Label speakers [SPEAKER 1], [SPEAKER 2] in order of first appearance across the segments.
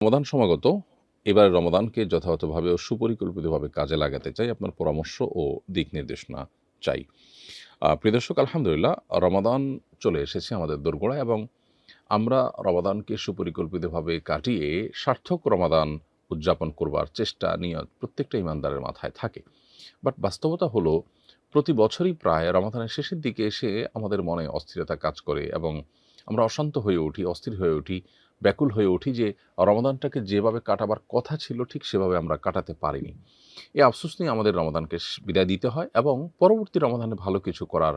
[SPEAKER 1] রমাদান সমাগত। এবারে রমাদানকে যথাযথভাবে ও সুপরিকল্পিতভাবে কাজে লাগাতে চাই। আপনার পরামর্শ ও দিক নির্দেশনা চাই। প্রিয় দর্শক, আলহামদুলিল্লাহ রমাদান চলে এসেছে আমাদের দোরগোড়ায় এবং আমরা রমাদানকে সুপরিকল্পিতভাবে কাটিয়ে সার্থক রমাদান উদযাপন করবার চেষ্টা নিয়ত প্রত্যেকটা ঈমানদারের মাথায় থাকে। বাট বাস্তবতা হলো প্রতি বছরই প্রায় রমাদানের শেষের দিকে এসে আমাদের মনে অস্থিরতা কাজ করে এবং আমরা অশান্ত হয়ে উঠি, অস্থির হয়ে উঠি, ব্যাকুল হয়ে উঠি যে রমাদানটাকে যেভাবে কাটাবার কথা ছিল ঠিক সেভাবে আমরা কাটাতে পারিনি। এই আফসোস নিয়ে আমাদের রমাদানকে বিদায় দিতে হয় এবং পরবর্তী রমাদানে ভালো কিছু করার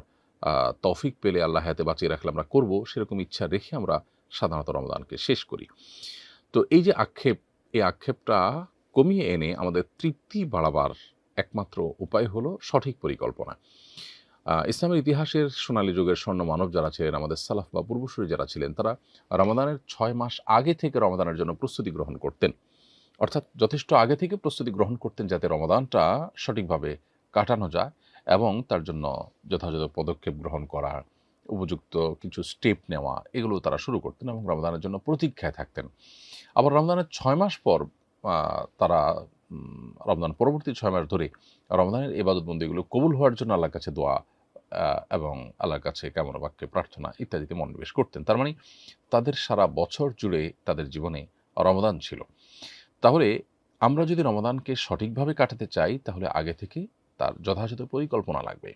[SPEAKER 1] তৌফিক পেলে আল্লাহ হায়াতে বাঁচিয়ে রাখলে আমরা করব, সেরকম ইচ্ছা রেখে আমরা সাধারণত রমাদানকে শেষ করি। তো এই যে আক্ষেপ, এই আক্ষেপটা কমিয়ে এনে আমাদের তৃপ্তি বাড়াবার একমাত্র উপায় হলো সঠিক পরিকল্পনা। ইসলামের ইতিহাসের সোনালী যুগের স্বর্ণ মানব যারা ছিলেন, আমাদের সালাফ বা পূর্বসূরি যারা ছিলেন, তারা রমাদানের ৬ মাস আগে থেকে রমাদানের জন্য প্রস্তুতি গ্রহণ করতেন। অর্থাৎ যথেষ্ট আগে থেকে প্রস্তুতি গ্রহণ করতেন যাতে রমাদানটা সঠিকভাবে কাটানো যায় এবং তার জন্য যথাযথ পদক্ষেপ গ্রহণ করা, উপযুক্ত কিছু স্টেপ নেওয়া, এগুলো তারা শুরু করতেন এবং রমাদানের জন্য প্রতীক্ষায় থাকতেন। আবার রমজানের ৬ মাস পর তারা রমজান পরবর্তী ৬ মাস ধরে রমজানের ইবাদতবন্দিগুলো কবুল হওয়ার জন্য আল্লাহর কাছে দোয়া এবং আল্লাহর কাছে কামনা বাক্যে প্রার্থনা ইত্যাদিতে মনোনিবেশ করতেন। তার মানে তাদের সারা বছর জুড়ে তাদের জীবনে রমাদান ছিল। তাহলে আমরা যদি রমাদানকে সঠিকভাবে কাটাতে চাই তাহলে আগে থেকে তার যথাযথ পরিকল্পনা লাগবে।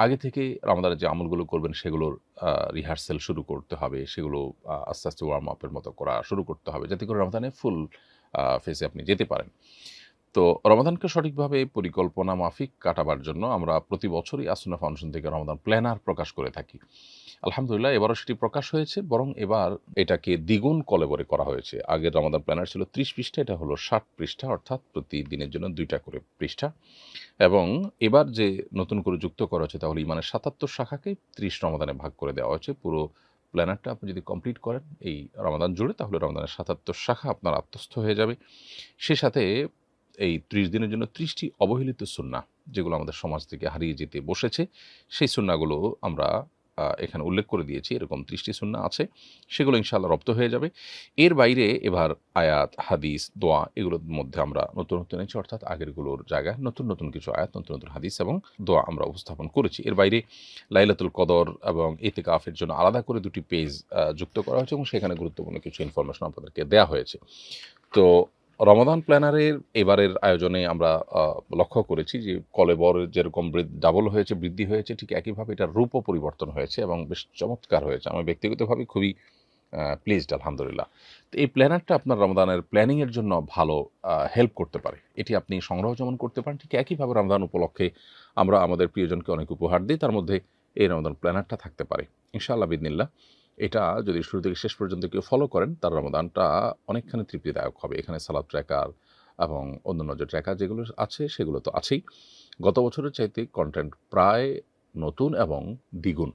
[SPEAKER 1] আগে থেকে রমাদানের যে আমলগুলো করবেন সেগুলোর রিহার্সাল শুরু করতে হবে। সেগুলো আস্তে, আস্তে ওয়ার্ম আপের মতো করা শুরু করতে হবে যাতে করে রমাদানে ফুল ফেজে আপনি যেতে পারেন। তো রমাদানকে সঠিকভাবে পরিকল্পনা মাফিক কাটাবার জন্য আমরা প্রতি বছরই আসুন্নাহ ফাউন্ডেশন থেকে রমাদান প্ল্যানার প্রকাশ করে থাকি। আলহামদুলিল্লাহ এবারও সেটি প্রকাশ হয়েছে, বরং এবার এটাকে দ্বিগুণ কলেবরে করা হয়েছে। আগের রমাদান প্ল্যানার ছিল ৩০ পৃষ্ঠা, এটা হলো ৬০ পৃষ্ঠা, অর্থাৎ প্রতিদিনের জন্য ২টা করে পৃষ্ঠা। এবং এবার যে নতুন করে যুক্ত করা হয়েছে তা হলো ইমানের ৭৭ শাখাকে ৩০ রমাদানে ভাগ করে দেওয়া হয়েছে। পুরো প্ল্যানারটা আপনি যদি কমপ্লিট করেন এই রমাদান জুড়ে তাহলে রমাদানের ৭৭ শাখা আপনার আত্মস্থ হয়ে যাবে। সে সাথে এই ৩০ দিনের জন্য ৩০টি অবহেলিত সুন্নাহ যেগুলো আমাদের সমাজ থেকে হারিয়ে যেতে বসেছে, সেই সুন্নাহগুলো আমরা এখানে উল্লেখ করে দিয়েছি। এরকম ৩০টি সুন্নাহ আছে, সেগুলো ইনশাআল্লাহ রপ্ত হয়ে যাবে। এর বাইরে এবার আয়াত, হাদিস, দোয়া এগুলোর মধ্যে আমরা নতুনত্ব এনেছি, অর্থাৎ আগেরগুলোর জায়গায় নতুন নতুন কিছু আয়াত, নতুন নতুন হাদিস এবং দোয়া আমরা উপস্থাপন করেছি। এর বাইরে লাইলাতুল কদর এবং ইতিকাফের জন্য আলাদা করে ২টি পেজ যুক্ত করা হয়েছে এবং সেখানে গুরুত্বপূর্ণ কিছু ইনফরমেশন আপনাদেরকে দেয়া হয়েছে। তো রমাদান প্ল্যানারের এবারের আয়োজনে আমরা লক্ষ্য করেছি যে কলেবরের যেরকম ডাবল হয়েছে, বৃদ্ধি হয়েছে, ঠিক একইভাবে এটার রূপও পরিবর্তন হয়েছে এবং বেশ চমৎকার হয়েছে। আমি ব্যক্তিগতভাবে খুবই প্লিজড আলহামদুলিল্লাহ। তো এই প্ল্যানারটা আপনার রমাদানের প্ল্যানিংয়ের জন্য ভালো হেল্প করতে পারে। এটি আপনি সংগ্রহ যেমন করতে পারেন, ঠিক একইভাবে রমাদান উপলক্ষে আমরা আমাদের প্রিয়জনকে অনেক উপহার দিই, তার মধ্যে এই রমাদান প্ল্যানারটা থাকতে পারে। ইনশাআল্লাহ বিইذনিল্লাহ এটা যদি শুরু থেকে শেষ পর্যন্ত কেউ ফলো করেন তার রমাদানটা অনেকখানি তৃপ্তিদায়ক হবে। এখানে সালাদ ট্র্যাকার এবং অন্যান্য যে ট্র্যাকার যেগুলো আছে সেগুলো তো আছেই। গত বছরের চাইতে কনটেন্ট প্রায় নতুন এবং দ্বিগুণ।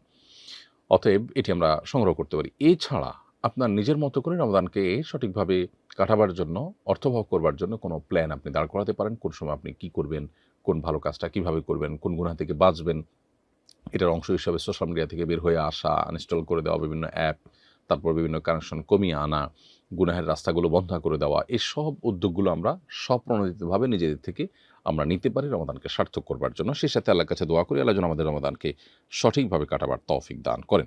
[SPEAKER 1] অতএব এটি আমরা সংগ্রহ করতে পারি। এছাড়া আপনার নিজের মতো করে রমাদানকে সঠিকভাবে কাটাবার জন্য, অর্থবহ করবার জন্য কোনো প্ল্যান আপনি দাঁড় করাতে পারেন। কোন সময় আপনি কী করবেন, কোন ভালো কাজটা কীভাবে করবেন, কোন গুনাহ থেকে বাঁচবেন। এটার অংশ হিসাবে সোশ্যাল মিডিয়া থেকে বের হয়ে আসা, আনইনস্টল করে দেওয়া বিভিন্ন অ্যাপ, তারপর বিভিন্ন কানেকশন কমিয়ে আনা, গুনাহের রাস্তাগুলো বন্ধ করে দেওয়া, এসব উদ্যোগগুলো আমরা স্বপ্রণোদিতভাবে নিজেদের থেকে আমরা নিতে পারি রমাদানকে সার্থক করবার জন্য। সেই সাথে আল্লাহর কাছে দোয়া করি আল্লাহ যেন আমাদের রমাদানকে সঠিকভাবে কাটাবার তৌফিক দান করেন।